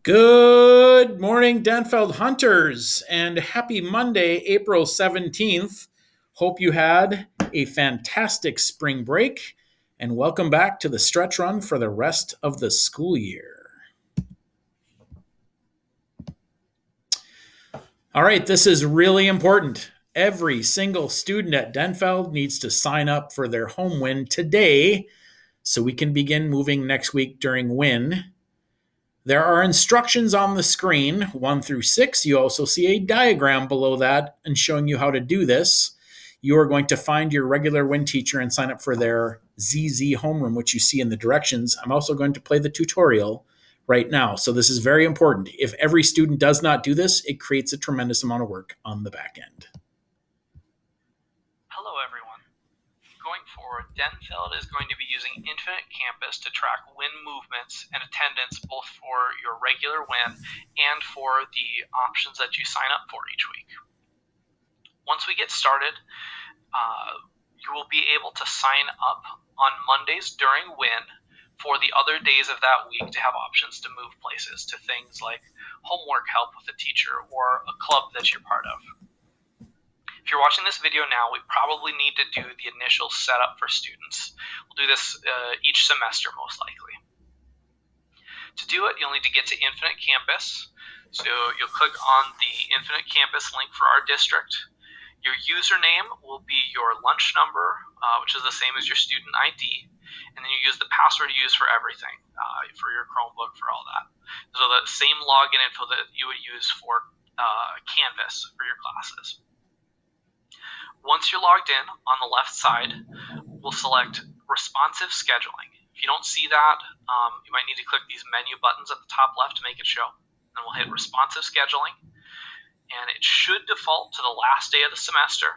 Good morning, Denfeld Hunters, and happy Monday, April 17th. Hope you had a fantastic spring break, and welcome back to the stretch run for the rest of the school year. All right, this is really important. Every single student at Denfeld needs to sign up for their home win today so we can begin moving next week during win. There are instructions on the screen, 1 through 6. You also see a diagram below that and showing you how to do this. You are going to find your regular WIN teacher and sign up for their ZZ homeroom, which you see in the directions. I'm also going to play the tutorial right now. So this is very important. If every student does not do this, it creates a tremendous amount of work on the back end. Hello everyone. Going forward, Denfeld is going to be using Infinite Campus to track WIN movements and attendance both for your regular WIN and for the options that you sign up for each week. Once we get started, you will be able to sign up on Mondays during WIN for the other days of that week to have options to move places to things like homework help with a teacher or a club that you're part of. If you're watching this video now, we probably need to do the initial setup for students. We'll do this each semester most likely. To do it, you'll need to get to Infinite Campus. So you'll click on the Infinite Campus link for our district. Your username will be your lunch number, which is the same as your student ID. And then you use the password you use for everything, for your Chromebook, for all that. So the same login info that you would use for Canvas for your classes. Once you're logged in, on the left side, we'll select responsive scheduling. If you don't see that, you might need to click these menu buttons at the top left to make it show. Then we'll hit responsive scheduling, and it should default to the last day of the semester.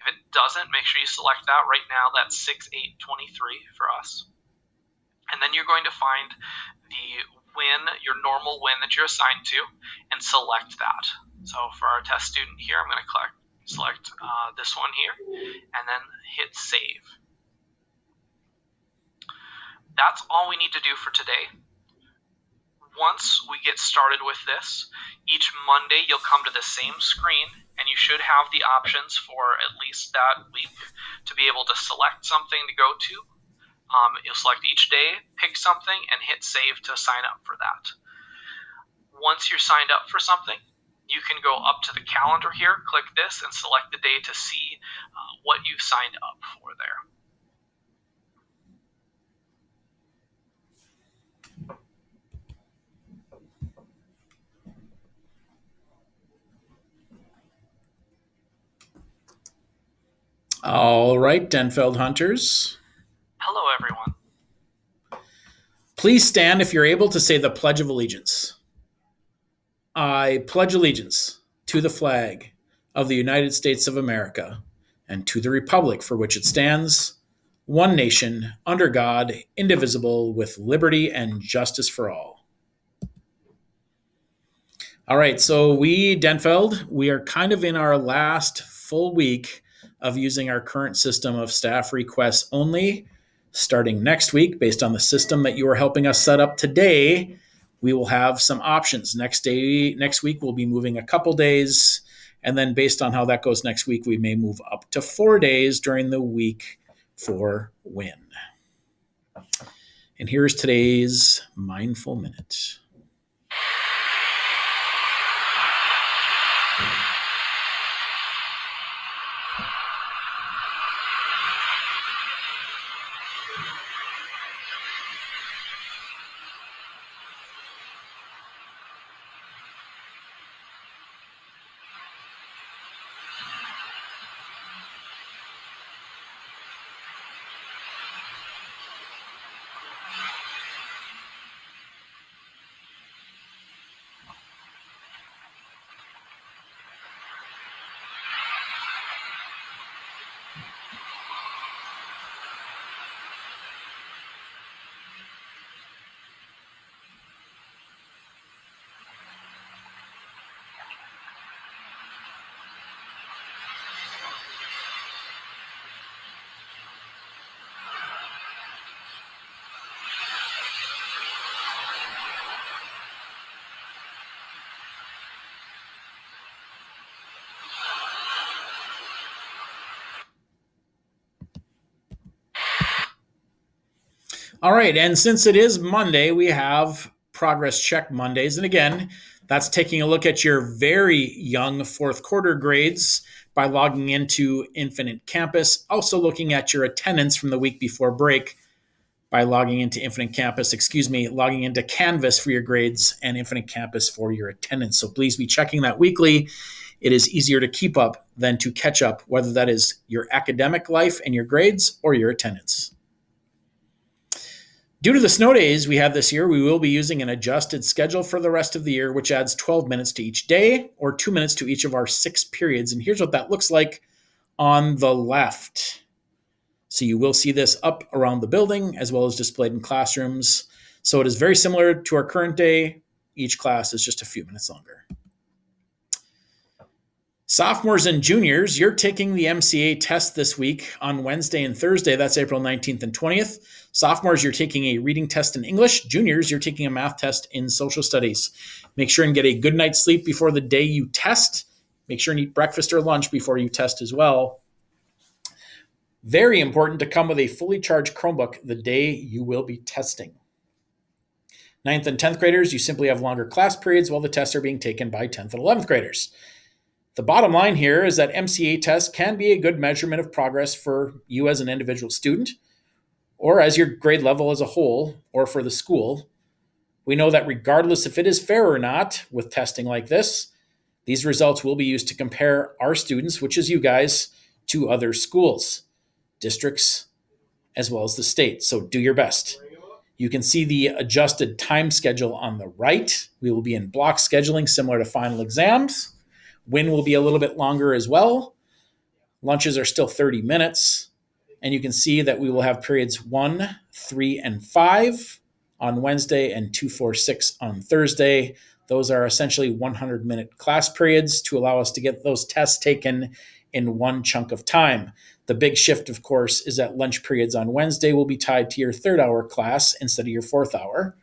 If it doesn't, make sure you select that. Right now, that's 6/8/23 for us. And then you're going to find the WIN, your normal WIN that you're assigned to, and select that. So for our test student here, I'm going to select this one here, and then hit save. That's all we need to do for today. Once we get started with this, each Monday you'll come to the same screen, and you should have the options for at least that week to be able to select something to go to. You'll select each day, pick something, and hit save to sign up for that. Once you're signed up for something, you can go up to the calendar here, click this, and select the day to see what you've signed up for there. All right, Denfeld Hunters. Hello, everyone. Please stand if you're able to say the Pledge of Allegiance. I pledge allegiance to the flag of the United States of America and to the republic for which it stands, one nation, under God, indivisible, with liberty and justice for all. All right, so Denfeld, we are kind of in our last full week of using our current system of staff requests only. Starting next week, based on the system that you are helping us set up today, we will have some options. Next week, we'll be moving a couple days. And then based on how that goes next week, we may move up to 4 days during the week for WIN. And here's today's Mindful Minute. All right. And since it is Monday, we have Progress Check Mondays. And again, that's taking a look at your very young fourth quarter grades by logging into Infinite Campus. Also looking at your attendance from the week before break by logging into Infinite Campus, logging into Canvas for your grades and Infinite Campus for your attendance. So please be checking that weekly. It is easier to keep up than to catch up, whether that is your academic life and your grades or your attendance. Due to the snow days we have this year, we will be using an adjusted schedule for the rest of the year, which adds 12 minutes to each day or 2 minutes to each of our 6 periods. And here's what that looks like on the left. So you will see this up around the building as well as displayed in classrooms. So it is very similar to our current day. Each class is just a few minutes longer. Sophomores and juniors, you're taking the MCA test this week on Wednesday and Thursday. That's April 19th and 20th. Sophomores, you're taking a reading test in English. Juniors, you're taking a math test in social studies. Make sure and get a good night's sleep before the day you test. Make sure and eat breakfast or lunch before you test as well. Very important to come with a fully charged Chromebook the day you will be testing. 9th and 10th graders, you simply have longer class periods while the tests are being taken by 10th and 11th graders. The bottom line here is that MCA tests can be a good measurement of progress for you as an individual student, or as your grade level as a whole, or for the school. We know that regardless if it is fair or not with testing like this, these results will be used to compare our students, which is you guys, to other schools, districts, as well as the state. So do your best. You can see the adjusted time schedule on the right. We will be in block scheduling similar to final exams. WIN will be a little bit longer as well. Lunches are still 30 minutes. And you can see that we will have periods 1, 3, and 5 on Wednesday and 2, 4, 6 on Thursday. Those are essentially 100-minute class periods to allow us to get those tests taken in one chunk of time. The big shift, of course, is that lunch periods on Wednesday will be tied to your third hour class instead of your fourth hour.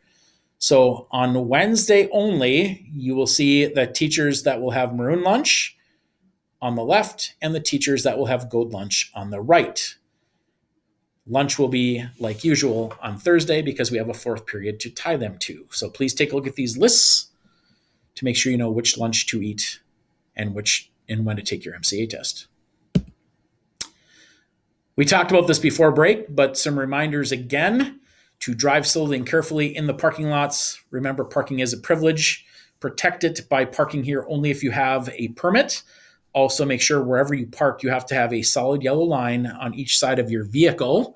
So on Wednesday only, you will see the teachers that will have maroon lunch on the left and the teachers that will have gold lunch on the right. Lunch will be like usual on Thursday because we have a fourth period to tie them to. So please take a look at these lists to make sure you know which lunch to eat and when to take your MCA test. We talked about this before break, but some reminders again. To drive slowly and carefully in the parking lots. Remember, parking is a privilege. Protect it by parking here only if you have a permit. Also, make sure wherever you park, you have to have a solid yellow line on each side of your vehicle.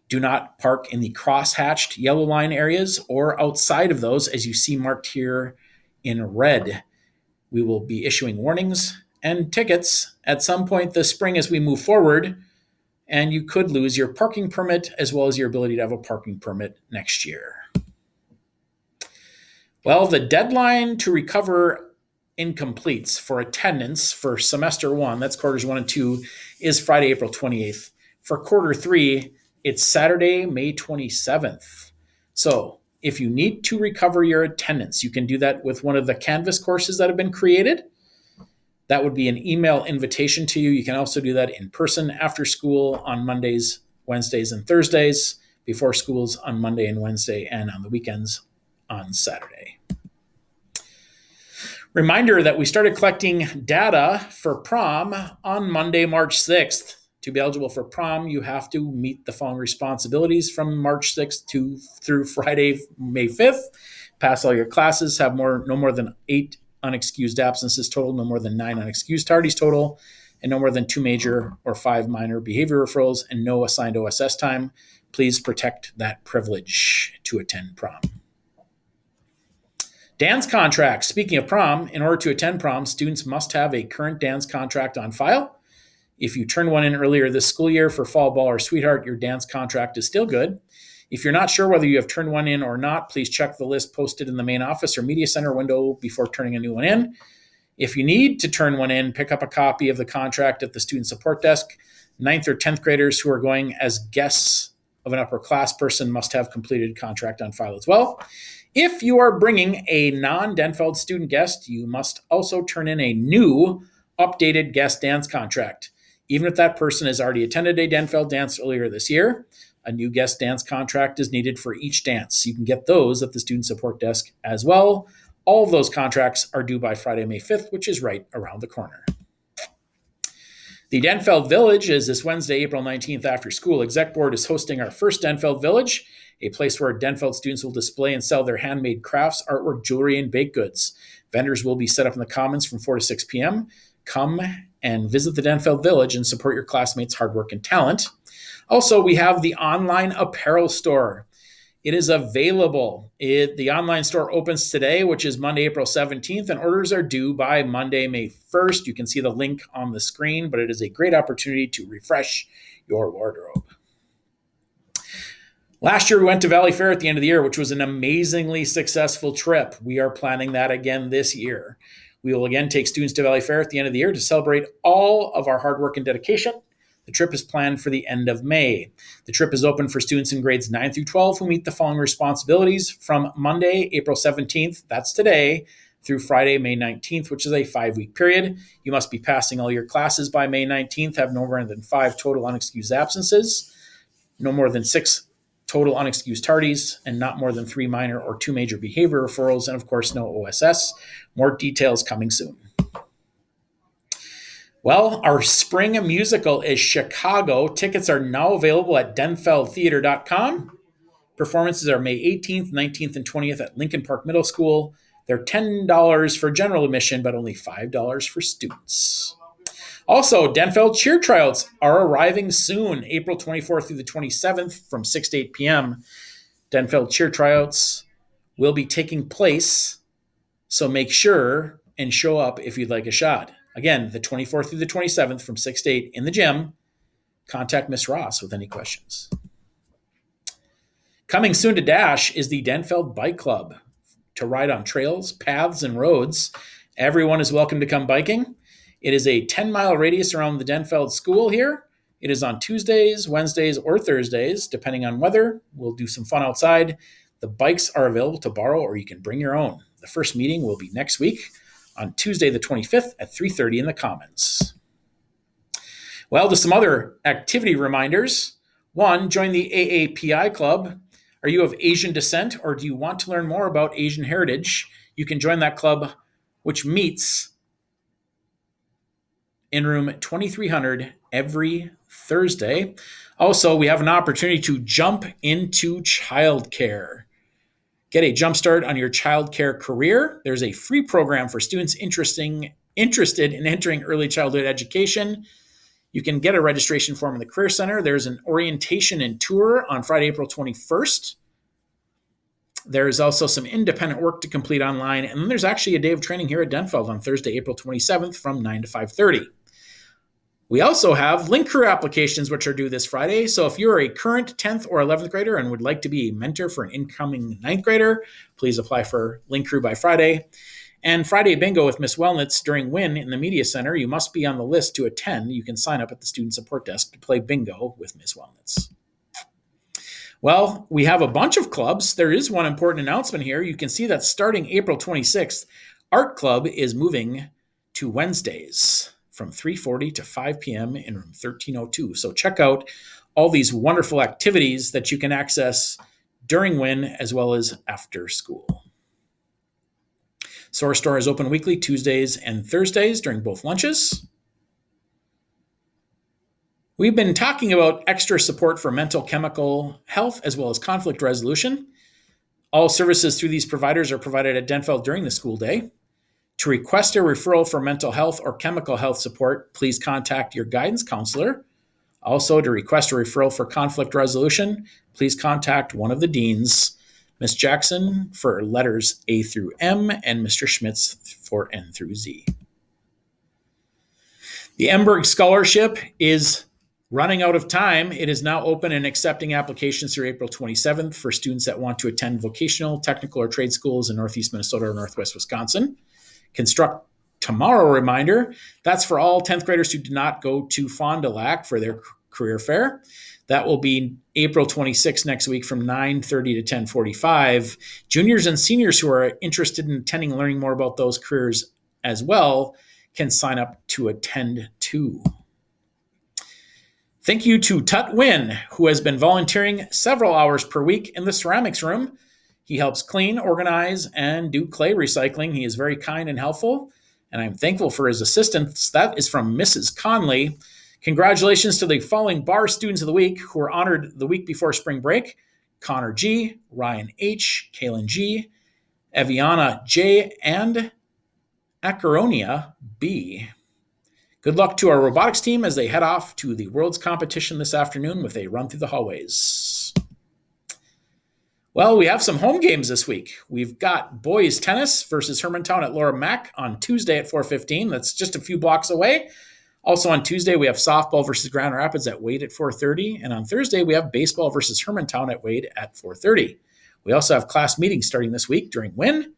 Do not park in the cross-hatched yellow line areas or outside of those, as you see marked here in red. We will be issuing warnings and tickets at some point this spring as we move forward, and you could lose your parking permit as well as your ability to have a parking permit next year. Well, the deadline to recover incompletes for attendance for semester 1, that's quarters 1 and 2, is Friday, April 28th. For quarter 3, it's Saturday, May 27th. So if you need to recover your attendance, you can do that with one of the Canvas courses that have been created. That would be an email invitation to you. You can also do that in person after school on Mondays, Wednesdays, and Thursdays, before schools on Monday and Wednesday, and on the weekends on Saturday. Reminder that we started collecting data for prom on Monday, March 6th. To be eligible for prom, you have to meet the following responsibilities from March 6th through Friday, May 5th. Pass all your classes, have no more than 8 unexcused absences total, no more than 9 unexcused tardies total, and no more than 2 major or 5 minor behavior referrals, and no assigned OSS time. Please protect that privilege to attend prom. Dance contracts. Speaking of prom, in order to attend prom, students must have a current dance contract on file. If you turned one in earlier this school year for fall ball or sweetheart, your dance contract is still good. If you're not sure whether you have turned one in or not, please check the list posted in the main office or media center window before turning a new one in. If you need to turn one in, pick up a copy of the contract at the student support desk. 9th or 10th graders who are going as guests of an upper class person must have completed contract on file as well. If you are bringing a non-Denfeld student guest, you must also turn in a new updated guest dance contract. Even if that person has already attended a Denfeld dance earlier this year, A new guest dance contract is needed for each dance. You can get those at the student support desk as well. All of those contracts are due by Friday, May 5th, which is right around the corner. The Denfeld Village is this Wednesday, April 19th after school. Exec Board is hosting our first Denfeld Village, a place where Denfeld students will display and sell their handmade crafts, artwork, jewelry, and baked goods. Vendors will be set up in the Commons from 4 to 6 p.m. Come and visit the Denfeld Village and support your classmates' hard work and talent. Also, we have the online apparel store. It is available. The online store opens today, which is Monday, April 17th, and orders are due by Monday, May 1st. You can see the link on the screen, but it is a great opportunity to refresh your wardrobe. Last year, we went to Valley Fair at the end of the year, which was an amazingly successful trip. We are planning that again this year. We will again take students to Valley Fair at the end of the year to celebrate all of our hard work and dedication. The trip is planned for the end of May. The trip is open for students in grades 9 through 12 who meet the following responsibilities from Monday, April 17th, that's today, through Friday, May 19th, which is a 5-week period. You must be passing all your classes by May 19th, have no more than 5 total unexcused absences, no more than 6 total unexcused tardies, and not more than 3 minor or 2 major behavior referrals, and of course, no OSS. More details coming soon. Well, our spring musical is Chicago. Tickets are now available at denfeldtheater.com. Performances are May 18th, 19th, and 20th at Lincoln Park Middle School. They're $10 for general admission, but only $5 for students. Also, Denfeld cheer tryouts are arriving soon, April 24th through the 27th from 6 to 8 p.m. Denfeld cheer tryouts will be taking place, so make sure and show up if you'd like a shot. Again, the 24th through the 27th from 6 to 8 in the gym. Contact Miss Ross with any questions. Coming soon to Dash is the Denfeld Bike Club to ride on trails, paths, and roads. Everyone is welcome to come biking. It is a 10-mile radius around the Denfeld school here. It is on Tuesdays, Wednesdays, or Thursdays, depending on weather. We'll do some fun outside. The bikes are available to borrow, or you can bring your own. The first meeting will be next week on Tuesday the 25th at 3:30 in the Commons. Well, just some other activity reminders. 1, join the AAPI Club. Are you of Asian descent, or do you want to learn more about Asian heritage? You can join that club, which meets in room 2300 every Thursday. Also, we have an opportunity to jump into childcare. Get a jumpstart on your childcare career. There's a free program for students interested in entering early childhood education. You can get a registration form in the Career Center. There's an orientation and tour on Friday, April 21st. There's also some independent work to complete online. And then there's actually a day of training here at Denfeld on Thursday, April 27th from 9 to 5:30. We also have Link Crew applications, which are due this Friday. So if you're a current 10th or 11th grader and would like to be a mentor for an incoming 9th grader, please apply for Link Crew by Friday. And Friday Bingo with Miss Wellnitz during WIN in the Media Center. You must be on the list to attend. You can sign up at the Student Support Desk to play bingo with Miss Wellnitz. Well, we have a bunch of clubs. There is one important announcement here. You can see that starting April 26th, Art Club is moving to Wednesdays from 3:40 to 5 p.m. in room 1302. So check out all these wonderful activities that you can access during WIN as well as after school. Source Store is open weekly, Tuesdays and Thursdays during both lunches. We've been talking about extra support for mental chemical health as well as conflict resolution. All services through these providers are provided at Denfeld during the school day. To request a referral for mental health or chemical health support, please contact your guidance counselor. Also, to request a referral for conflict resolution, please contact one of the deans, Ms. Jackson for letters A through M and Mr. Schmitz for N through Z. The Emberg Scholarship is running out of time. It is now open and accepting applications through April 27th for students that want to attend vocational, technical, or trade schools in Northeast Minnesota or Northwest Wisconsin. Construct Tomorrow reminder, that's for all 10th graders who did not go to Fond du Lac for their career fair. That will be April 26th next week from 9:30 to 10:45. Juniors and seniors who are interested in attending and learning more about those careers as well can sign up to attend too. Thank you to Tut Win, who has been volunteering several hours per week in the ceramics room. He helps clean, organize, and do clay recycling. He is very kind and helpful, and I'm thankful for his assistance. That is from Mrs. Conley. Congratulations to the following bar students of the week who were honored the week before spring break: Connor G., Ryan H., Kaylin G., Eviana J., and Acaronia B. Good luck to our robotics team as they head off to the World's competition this afternoon with a run through the hallways. Well, we have some home games this week. We've got boys tennis versus Hermantown at Laura Mack on Tuesday at 4:15. That's just a few blocks away. Also on Tuesday, we have softball versus Grand Rapids at Wade at 4:30. And on Thursday, we have baseball versus Hermantown at Wade at 4:30. We also have class meetings starting this week during WIN.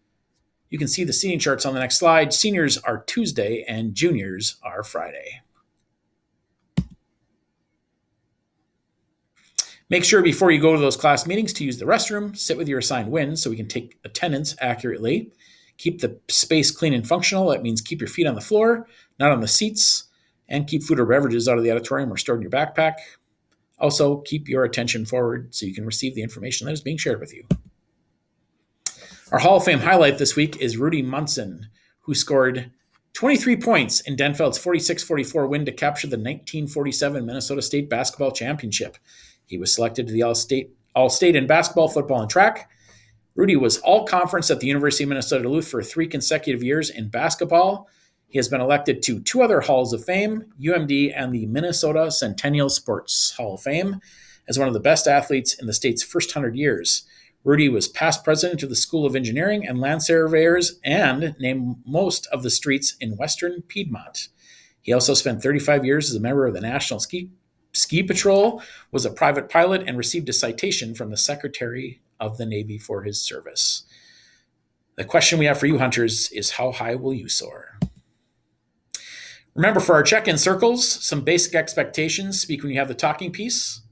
You can see the seating charts on the next slide. Seniors are Tuesday and juniors are Friday. Make sure before you go to those class meetings to use the restroom, sit with your assigned WIN so we can take attendance accurately. Keep the space clean and functional. That means keep your feet on the floor, not on the seats, and keep food or beverages out of the auditorium or stored in your backpack. Also, keep your attention forward so you can receive the information that is being shared with you. Our Hall of Fame highlight this week is Rudy Munson, who scored 23 points in Denfeld's 46-44 win to capture the 1947 Minnesota State Basketball Championship. He was selected to the All-State in basketball, football, and track. Rudy was all-conference at the University of Minnesota Duluth for 3 consecutive years in basketball. He has been elected to 2 other Halls of Fame, UMD and the Minnesota Centennial Sports Hall of Fame, as one of the best athletes in the state's first 100 years. Rudy was past president of the School of Engineering and Land Surveyors and named most of the streets in western Piedmont. He also spent 35 years as a member of the National Ski Patrol, was a private pilot, and received a citation from the Secretary of the Navy for his service. The question we have for you, hunters, is how high will you soar? Remember, for our check-in circles, some basic expectations. Speak when you have the talking piece.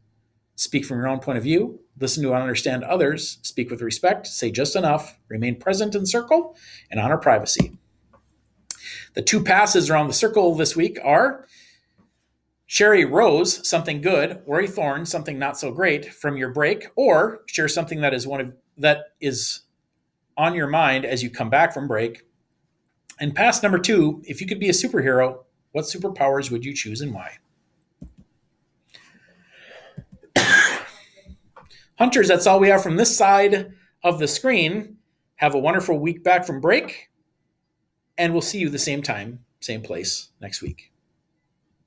Speak from your own point of view. Listen to and understand others. Speak with respect. Say just enough. Remain present in the circle and honor privacy. The 2 passes around the circle this week are: share a rose, something good, or a thorn, something not so great, from your break, or share something that is on your mind as you come back from break. And pass number 2, if you could be a superhero, what superpowers would you choose and why? Hunters, that's all we have from this side of the screen. Have a wonderful week back from break, and we'll see you the same time, same place next week.